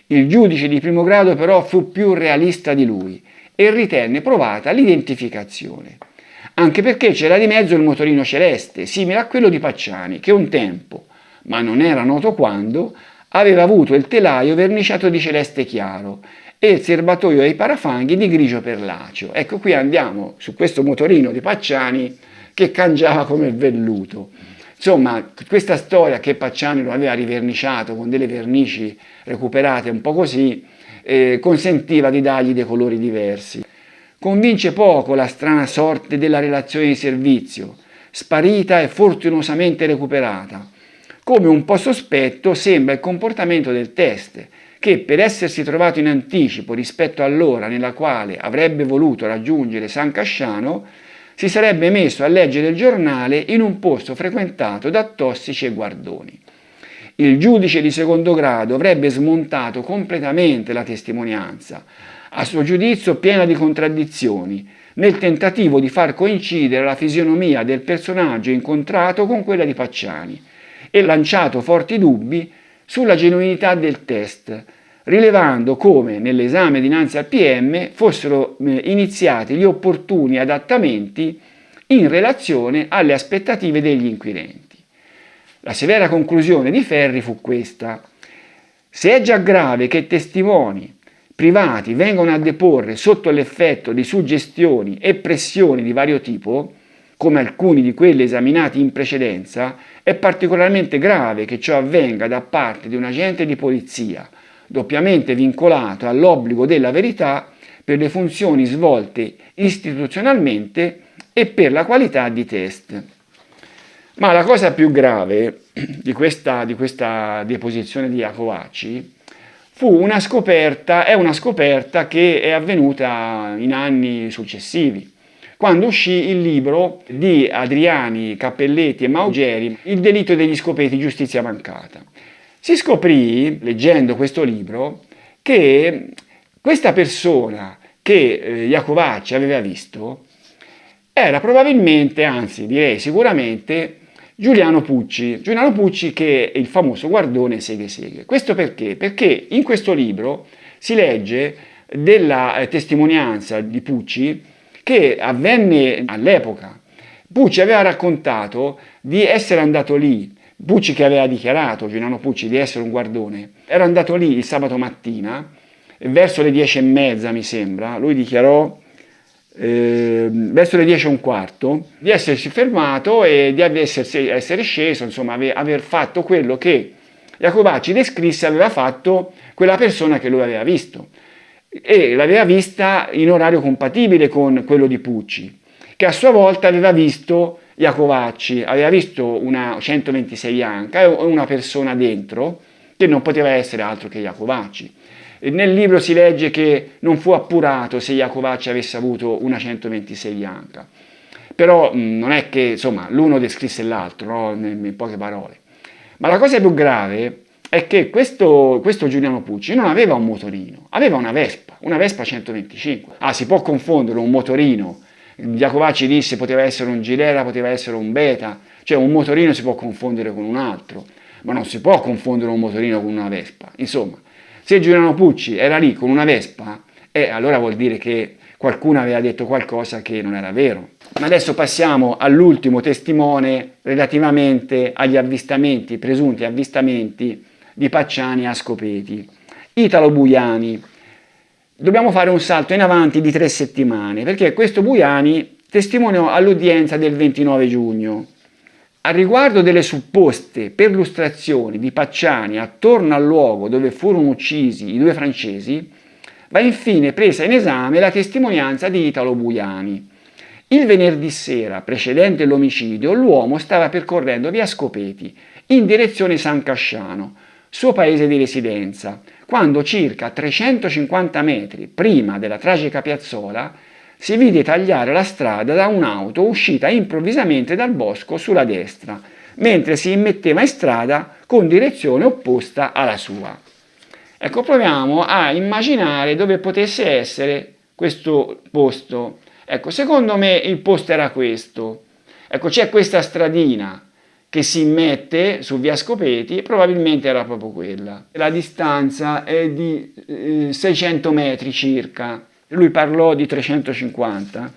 Il giudice di primo grado però fu più realista di lui e ritenne provata l'identificazione, anche perché c'era di mezzo il motorino celeste, simile a quello di Pacciani, che un tempo, ma non era noto quando, aveva avuto il telaio verniciato di celeste chiaro e il serbatoio e i parafanghi di grigio perlaceo. Ecco, qui andiamo su questo motorino di Pacciani che cangiava come il velluto. Insomma, questa storia che Pacciani lo aveva riverniciato con delle vernici recuperate un po' così, consentiva di dargli dei colori diversi. Convince poco la strana sorte della relazione di servizio, sparita e fortunosamente recuperata. Come un po' sospetto sembra il comportamento del teste, che per essersi trovato in anticipo rispetto all'ora nella quale avrebbe voluto raggiungere San Casciano, si sarebbe messo a leggere il giornale in un posto frequentato da tossici e guardoni. Il giudice di secondo grado avrebbe smontato completamente la testimonianza, a suo giudizio piena di contraddizioni, nel tentativo di far coincidere la fisionomia del personaggio incontrato con quella di Pacciani, e lanciato forti dubbi sulla genuinità del test, rilevando come nell'esame dinanzi al PM fossero iniziati gli opportuni adattamenti in relazione alle aspettative degli inquirenti. La severa conclusione di Ferri fu questa: se è già grave che testimoni privati vengono a deporre sotto l'effetto di suggestioni e pressioni di vario tipo, come alcuni di quelli esaminati in precedenza, è particolarmente grave che ciò avvenga da parte di un agente di polizia, doppiamente vincolato all'obbligo della verità per le funzioni svolte istituzionalmente e per la qualità di test. Ma la cosa più grave di questa deposizione di Iacovacci è una scoperta che è avvenuta in anni successivi, quando uscì il libro di Adriani, Cappelletti e Maugeri, Il delitto degli Scopeti, giustizia mancata. Si scoprì, leggendo questo libro, che questa persona che Iacovacci aveva visto era probabilmente, anzi direi sicuramente, Giuliano Pucci, che è il famoso guardone Seghe. Questo perché? Perché in questo libro si legge della testimonianza di Pucci che avvenne all'epoca. Pucci aveva raccontato di essere andato lì, Pucci che aveva dichiarato, Giuliano Pucci, di essere un guardone, era andato lì il sabato mattina, verso le 10:30 mi sembra, lui dichiarò verso le 10:15, di essersi fermato e di essere sceso, insomma aver fatto quello che Iacovacci descrisse aveva fatto quella persona che lui aveva visto. e l'aveva vista in orario compatibile con quello di Pucci, che a sua volta aveva visto Iacovacci, aveva visto una 126 bianca e una persona dentro che non poteva essere altro che Iacovacci. Nel libro si legge che non fu appurato se Iacovacci avesse avuto una 126 bianca, però non è che insomma l'uno descrisse l'altro, no? In poche parole. Ma la cosa più grave è che questo Giuliano Pucci non aveva un motorino, aveva una Vespa 125. Ah, si può confondere un motorino, Iacovacci disse poteva essere un Gilera, poteva essere un Beta, cioè un motorino si può confondere con un altro, ma non si può confondere un motorino con una Vespa. Insomma, se Giuliano Pucci era lì con una Vespa, allora vuol dire che qualcuno aveva detto qualcosa che non era vero. Ma adesso passiamo all'ultimo testimone relativamente agli avvistamenti, presunti avvistamenti di Pacciani a Scopeti, Italo Buiani. Dobbiamo fare un salto in avanti di 3 settimane, perché questo Buiani testimoniò all'udienza del 29 giugno. Al riguardo delle supposte perlustrazioni di Pacciani attorno al luogo dove furono uccisi i 2 francesi, va infine presa in esame la testimonianza di Italo Buiani. Il venerdì sera precedente l'omicidio, l'uomo stava percorrendo via Scopeti in direzione San Casciano, suo paese di residenza, quando circa 350 metri prima della tragica piazzola si vide tagliare la strada da un'auto uscita improvvisamente dal bosco sulla destra, mentre si immetteva in strada con direzione opposta alla sua. Ecco, proviamo a immaginare dove potesse essere questo posto. Ecco, secondo me il posto era questo. Ecco, c'è questa stradina che si immette su via Scopeti, probabilmente era proprio quella. La distanza è di 600 metri circa. Lui parlò di 350,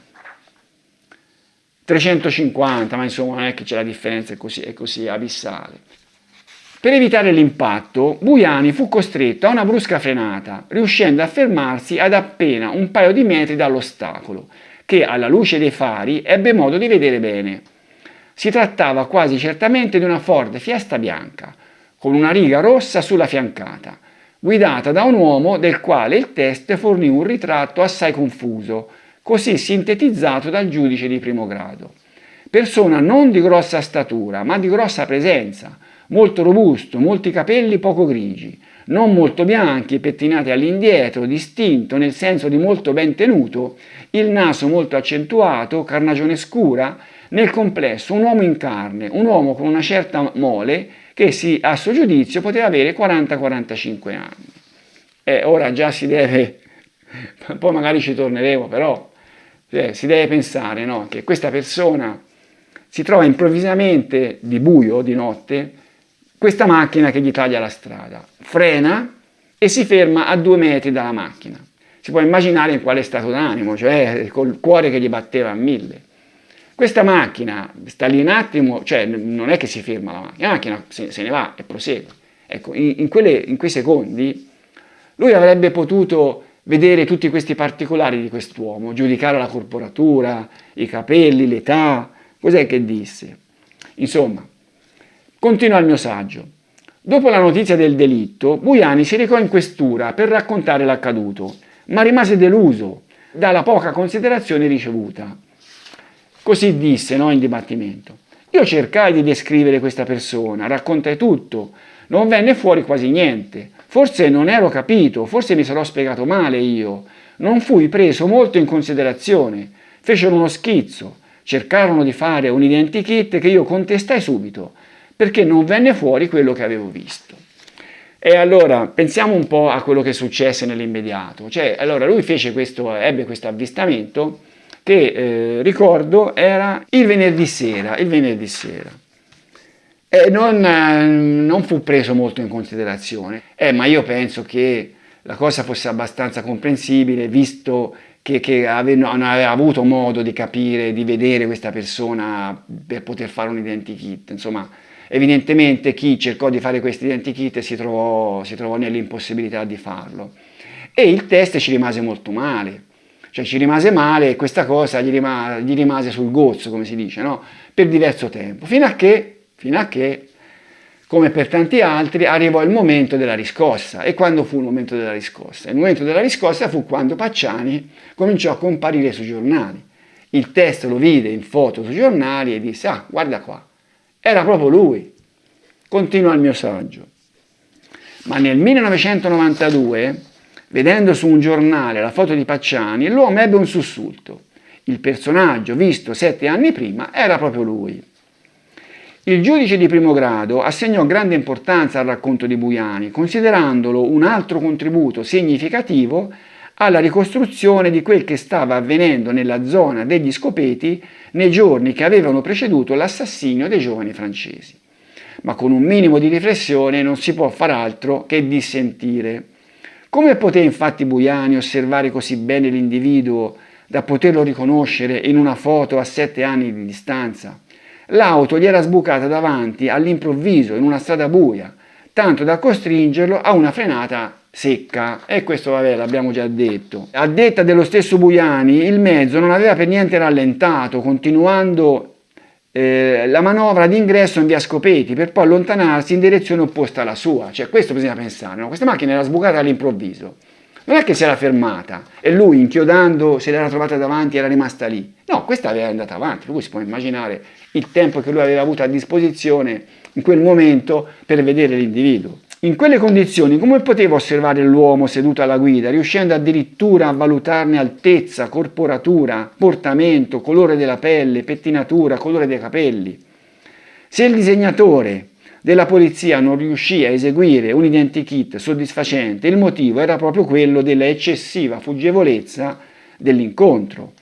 ma insomma non è che c'è la differenza, è così abissale. Per evitare l'impatto, Buiani fu costretto a una brusca frenata, riuscendo a fermarsi ad appena un paio di metri dall'ostacolo, che alla luce dei fari ebbe modo di vedere bene. Si trattava quasi certamente di una Ford Fiesta bianca, con una riga rossa sulla fiancata, guidata da un uomo del quale il test fornì un ritratto assai confuso, così sintetizzato dal giudice di primo grado. Persona non di grossa statura, ma di grossa presenza, molto robusto, molti capelli poco grigi, non molto bianchi, pettinati all'indietro, distinto nel senso di molto ben tenuto, il naso molto accentuato, carnagione scura, nel complesso un uomo in carne, un uomo con una certa mole che a suo giudizio poteva avere 40-45 anni. Ora già si deve, poi magari ci torneremo, però si deve pensare, no, che questa persona si trova improvvisamente di buio, di notte, questa macchina che gli taglia la strada, frena e si ferma a 2 metri dalla macchina. Si può immaginare in quale stato d'animo, cioè col cuore che gli batteva a 1000. Questa macchina sta lì un attimo, cioè non è che si ferma la macchina se ne va e prosegue. Ecco, in quei secondi lui avrebbe potuto vedere tutti questi particolari di quest'uomo, giudicare la corporatura, i capelli, l'età, cos'è che disse? Insomma, continua il mio saggio. Dopo la notizia del delitto, Buiani si recò in questura per raccontare l'accaduto, ma rimase deluso dalla poca considerazione ricevuta. Così disse, no, in dibattimento. Io cercai di descrivere questa persona, raccontai tutto, non venne fuori quasi niente. Forse non ero capito, forse mi sarò spiegato male io. Non fui preso molto in considerazione. Fecero uno schizzo, cercarono di fare un identikit che io contestai subito, perché non venne fuori quello che avevo visto. E allora pensiamo un po' a quello che successe nell'immediato. Cioè, allora lui ebbe questo avvistamento che, ricordo, era il venerdì sera. E non fu preso molto in considerazione, ma io penso che la cosa fosse abbastanza comprensibile, visto che non aveva avuto modo di capire, di vedere questa persona per poter fare un identikit. Insomma, evidentemente chi cercò di fare questo identikit si trovò nell'impossibilità di farlo. E il test ci rimase molto male. Cioè ci rimase male e questa cosa gli rimase sul gozzo, come si dice, no? Per diverso tempo, fino a che come per tanti altri, arrivò il momento della riscossa. E quando fu il momento della riscossa? Il momento della riscossa fu quando Pacciani cominciò a comparire sui giornali. Il testo lo vide in foto sui giornali e disse: ah, guarda qua, era proprio lui. Continua il mio saggio. Ma nel 1992, vedendo su un giornale la foto di Pacciani, l'uomo ebbe un sussulto. Il personaggio visto 7 anni prima era proprio lui. Il giudice di primo grado assegnò grande importanza al racconto di Buiani, considerandolo un altro contributo significativo alla ricostruzione di quel che stava avvenendo nella zona degli Scopeti nei giorni che avevano preceduto l'assassinio dei giovani francesi. Ma con un minimo di riflessione non si può far altro che dissentire. Come poté infatti Buiani osservare così bene l'individuo da poterlo riconoscere in una foto a 7 anni di distanza? L'auto gli era sbucata davanti all'improvviso in una strada buia, tanto da costringerlo a una frenata secca. E questo, vabbè, l'abbiamo già detto. A detta dello stesso Buiani, il mezzo non aveva per niente rallentato, continuando la manovra d'ingresso in via Scopeti per poi allontanarsi in direzione opposta alla sua. Cioè, questo bisogna pensare, no? Questa macchina era sbucata all'improvviso. Non è che si era fermata e lui, inchiodando, se l'era trovata davanti e era rimasta lì. No, questa era andata avanti. Per cui si può immaginare il tempo che lui aveva avuto a disposizione in quel momento per vedere l'individuo. In quelle condizioni, come poteva osservare l'uomo seduto alla guida, riuscendo addirittura a valutarne altezza, corporatura, portamento, colore della pelle, pettinatura, colore dei capelli? Se il disegnatore della polizia non riuscì a eseguire un identikit soddisfacente, il motivo era proprio quello della eccessiva fuggevolezza dell'incontro.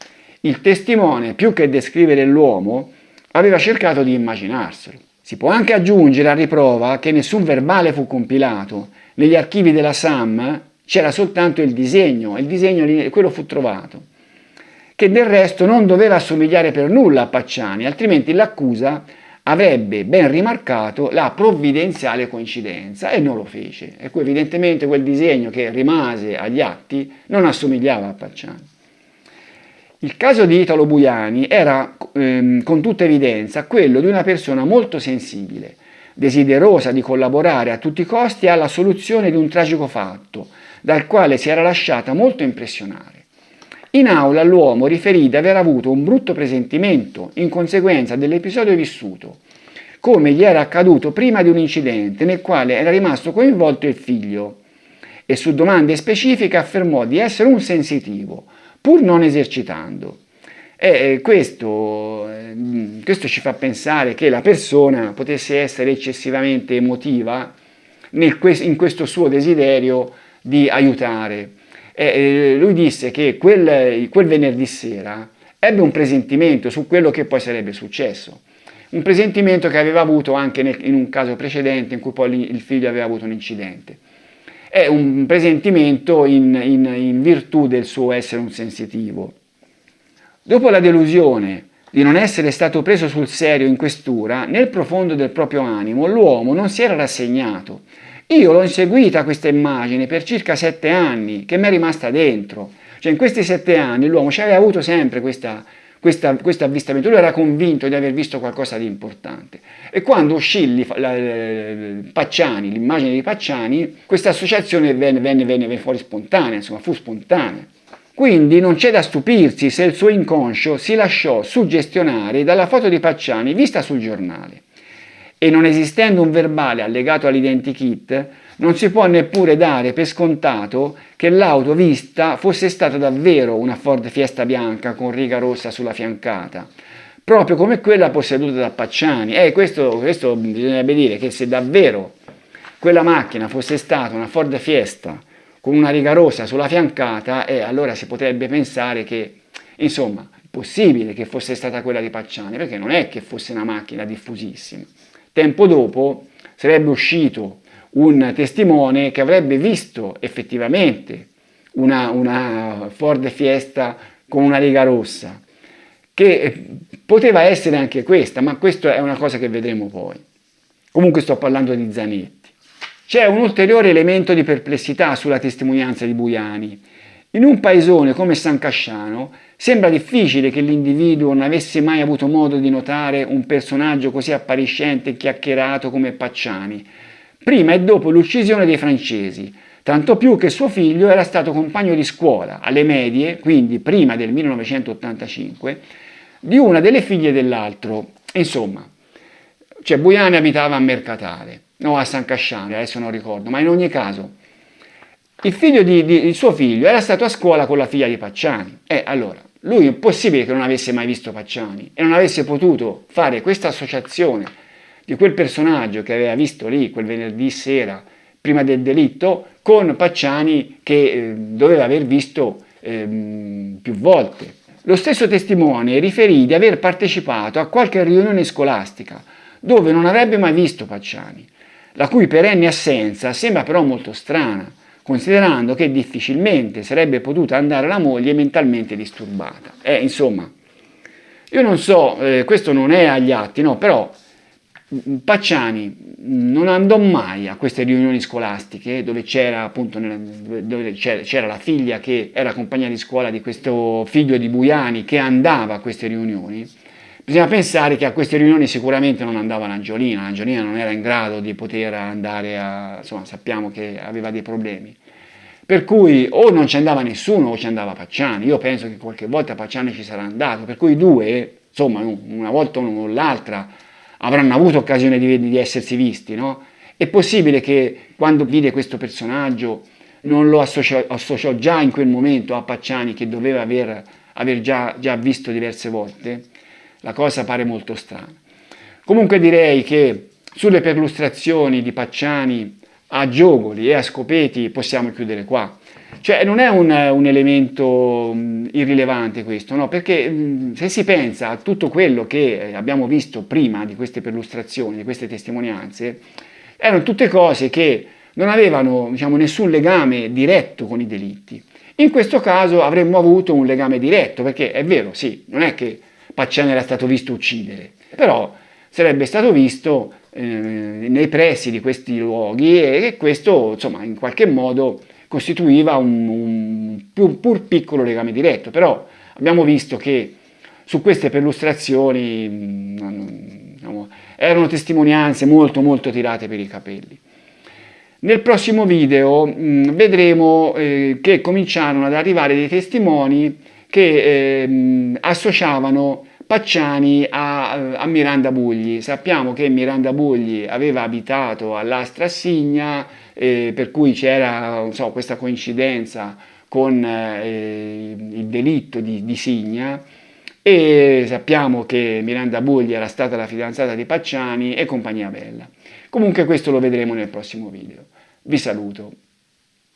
Il testimone, più che descrivere l'uomo, aveva cercato di immaginarselo. Si può anche aggiungere a riprova che nessun verbale fu compilato. Negli archivi della SAM c'era soltanto il disegno quello fu trovato, che del resto non doveva assomigliare per nulla a Pacciani, altrimenti l'accusa avrebbe ben rimarcato la provvidenziale coincidenza e non lo fece. Ecco, evidentemente quel disegno che rimase agli atti non assomigliava a Pacciani. Il caso di Italo Buiani era con tutta evidenza quello di una persona molto sensibile, desiderosa di collaborare a tutti i costi alla soluzione di un tragico fatto, dal quale si era lasciata molto impressionare. In aula l'uomo riferì di aver avuto un brutto presentimento in conseguenza dell'episodio vissuto, come gli era accaduto prima di un incidente nel quale era rimasto coinvolto il figlio, e su domande specifiche affermò di essere un sensitivo, pur non esercitando. E questo ci fa pensare che la persona potesse essere eccessivamente emotiva in questo suo desiderio di aiutare. Lui disse che quel venerdì sera ebbe un presentimento su quello che poi sarebbe successo. Un presentimento che aveva avuto anche in un caso precedente in cui poi il figlio aveva avuto un incidente. È un presentimento in virtù del suo essere un sensitivo. Dopo la delusione di non essere stato preso sul serio in questura, nel profondo del proprio animo l'uomo non si era rassegnato. Io l'ho inseguita questa immagine per circa 7 anni, che mi è rimasta dentro. Cioè in questi 7 anni l'uomo ci aveva avuto sempre questo avvistamento, lui era convinto di aver visto qualcosa di importante. E quando uscì Pacciani, l'immagine di Pacciani, questa associazione venne fuori spontanea, insomma fu spontanea. Quindi non c'è da stupirsi se il suo inconscio si lasciò suggestionare dalla foto di Pacciani vista sul giornale. E non esistendo un verbale allegato all'identikit, non si può neppure dare per scontato che l'auto vista fosse stata davvero una Ford Fiesta bianca con riga rossa sulla fiancata, proprio come quella posseduta da Pacciani. Questo bisognerebbe dire che se davvero quella macchina fosse stata una Ford Fiesta con una riga rossa sulla fiancata, allora si potrebbe pensare che, insomma, è possibile che fosse stata quella di Pacciani, perché non è che fosse una macchina diffusissima. Tempo dopo sarebbe uscito un testimone che avrebbe visto effettivamente una Ford Fiesta con una riga rossa, che poteva essere anche questa, ma questa è una cosa che vedremo poi. Comunque sto parlando di Zanetti. C'è un ulteriore elemento di perplessità sulla testimonianza di Buiani. In un paesone come San Casciano sembra difficile che l'individuo non avesse mai avuto modo di notare un personaggio così appariscente e chiacchierato come Pacciani, prima e dopo l'uccisione dei francesi, tanto più che suo figlio era stato compagno di scuola, alle medie, quindi prima del 1985, di una delle figlie dell'altro. Insomma, cioè Buiani abitava a Mercatale, no a San Casciano, adesso non ricordo, ma in ogni caso il suo figlio era stato a scuola con la figlia di Pacciani. Allora, lui è possibile che non avesse mai visto Pacciani e non avesse potuto fare questa associazione di quel personaggio che aveva visto lì quel venerdì sera prima del delitto con Pacciani che doveva aver visto più volte. Lo stesso testimone riferì di aver partecipato a qualche riunione scolastica dove non avrebbe mai visto Pacciani, la cui perenne assenza sembra però molto strana, considerando che difficilmente sarebbe potuta andare la moglie mentalmente disturbata. Insomma, io non so, questo non è agli atti, no, però Pacciani non andò mai a queste riunioni scolastiche dove c'era appunto dove c'era la figlia che era compagna di scuola di questo figlio di Buiani che andava a queste riunioni. Bisogna pensare che a queste riunioni sicuramente non andava l'Angiolina non era in grado di poter andare insomma sappiamo che aveva dei problemi. Per cui o non ci andava nessuno o ci andava Pacciani. Io penso che qualche volta Pacciani ci sarà andato, per cui i due, insomma, una volta o l'altra, avranno avuto occasione di essersi visti, no? È possibile che quando vide questo personaggio non lo associò già in quel momento a Pacciani che doveva aver già visto diverse volte? La cosa pare molto strana. Comunque direi che sulle perlustrazioni di Pacciani a Giogoli e a Scopeti possiamo chiudere qua. Cioè non è un elemento irrilevante questo, no? Perché se si pensa a tutto quello che abbiamo visto prima di queste perlustrazioni, di queste testimonianze, erano tutte cose che non avevano, diciamo, nessun legame diretto con i delitti. In questo caso avremmo avuto un legame diretto, perché è vero, sì, non è che Pacciani era stato visto uccidere, però sarebbe stato visto nei pressi di questi luoghi e questo, insomma, in qualche modo costituiva un pur piccolo legame diretto, però abbiamo visto che su queste perlustrazioni diciamo, erano testimonianze molto tirate per i capelli. Nel prossimo video vedremo che cominciarono ad arrivare dei testimoni che associavano Pacciani a Miranda Bugli. Sappiamo che Miranda Bugli aveva abitato all'Astra a Signa, per cui c'era questa coincidenza con il delitto di Signa, e sappiamo che Miranda Bugli era stata la fidanzata di Pacciani e compagnia bella. Comunque questo lo vedremo nel prossimo video. Vi saluto.